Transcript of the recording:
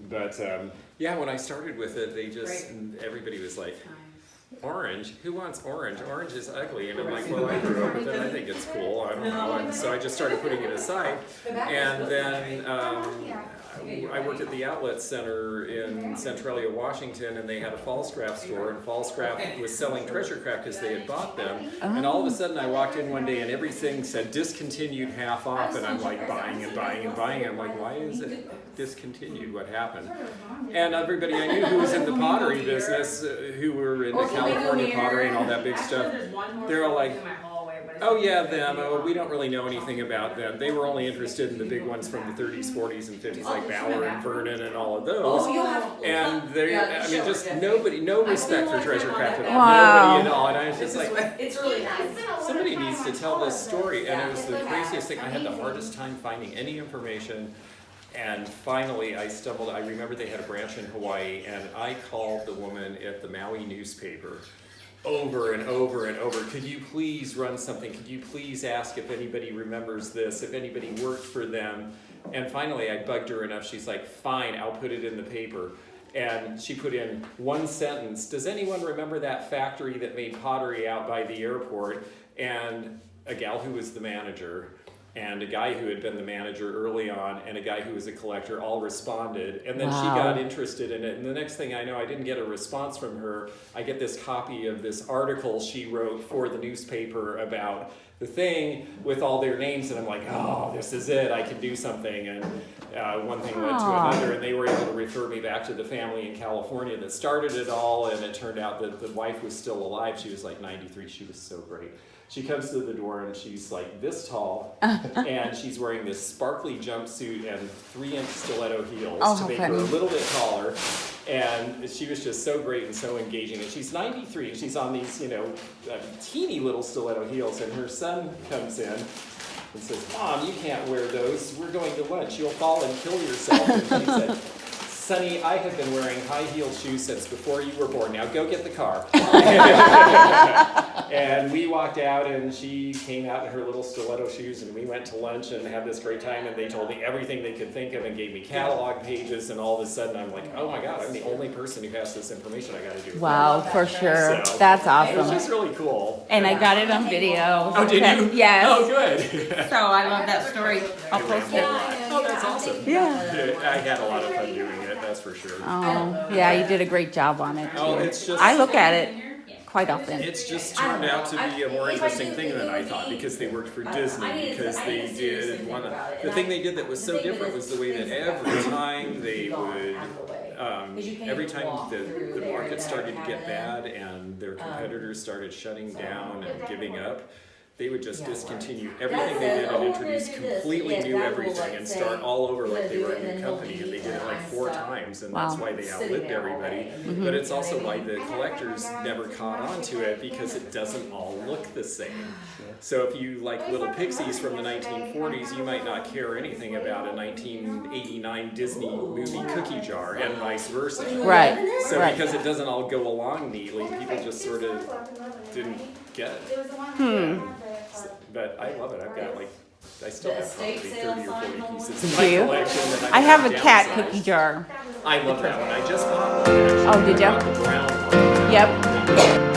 But yeah, when I started with it, everybody was like, orange? Who wants orange? Orange is ugly. And I'm like, well, I grew up with it. I think it's cool. I don't know. And so I just started putting it aside. And then I worked at the outlet center in Centralia, Washington, and they had a Fallscraft store. And Fallscraft was selling treasure craft because they had bought them. And all of a sudden I walked in one day and everything said discontinued, half off. And I'm like buying and buying and buying. I'm like, why is it discontinued? What happened? And everybody I knew who was in the pottery business, who were into California pottery and all that big stuff, they're all like, oh yeah, them, we don't really know anything about them. They were only interested in the big ones from the 30s, 40s, and 50s, like Bauer and Vernon and all of those. And they, I mean, just nobody, no respect for treasure craft at all. Wow. Nobody at all. And I was just like, it's really nice. somebody needs to tell this story. And it was the craziest thing. I had the hardest time finding any information. And finally I remember they had a branch in Hawaii, and I called the woman at the Maui newspaper over and over and over. Could you please run something? Could you please ask if anybody remembers this, if anybody worked for them? And finally I bugged her enough. She's like, fine, I'll put it in the paper. And she put in one sentence, does anyone remember that factory that made pottery out by the airport? And a gal who was the manager, and a guy who had been the manager early on, and a guy who was a collector all responded. And then she got interested in it. And the next thing I know, I didn't get a response from her. I get this copy of this article she wrote for the newspaper about the thing with all their names. And I'm like, oh, this is it. I can do something. And one thing led to another. And they were able to refer me back to the family in California that started it all. And it turned out that the wife was still alive. She was like 93. She was so great. She comes to the door and she's like this tall, and she's wearing this sparkly jumpsuit and 3-inch stiletto heels to make her a little bit taller. And she was just so great and so engaging. And she's 93 and she's on these, teeny little stiletto heels. And her son comes in and says, Mom, you can't wear those. We're going to lunch. You'll fall and kill yourself. And she said, Sonny, I have been wearing high-heeled shoes since before you were born. Now go get the car. And we walked out, and she came out in her little stiletto shoes, and we went to lunch and had this great time, and they told me everything they could think of and gave me catalog pages, and all of a sudden I'm like, oh my God, I'm the only person who has this information. I got to do it. Wow, for sure. So, that's it was awesome. just really cool. And I got it on video. Oh, did you? Yes. Oh, good. So I love that story. I'll post it. Oh, that's awesome. Yeah. I had a lot of fun doing it, that's for sure. Oh, yeah, you did a great job on it. Oh, it's just... I look at it quite often. It's just turned out to be a more interesting thing than I thought, because they worked for Disney, because they did the thing they did that was so different was the way that every time they would, every time the market started to get bad and their competitors started shutting down and giving up, they would just discontinue everything they did and introduce completely new everything and start all over like they were a new company. And they did it like 4 times, and that's why they outlived everybody. But it's also why the collectors never caught on to it, because it doesn't all look the same. So if you like Little Pixies from the 1940s, you might not care anything about a 1989 Disney movie cookie jar, and vice versa. Right. So right. because it doesn't all go along neatly, people just sort of didn't get it. But I love it. I've got I still have probably 30 or 40 pieces in my collection. And I have a downsized. cat cookie jar. I love that one. I just bought one. Actually. Oh, did you? I bought the brown one. Yep.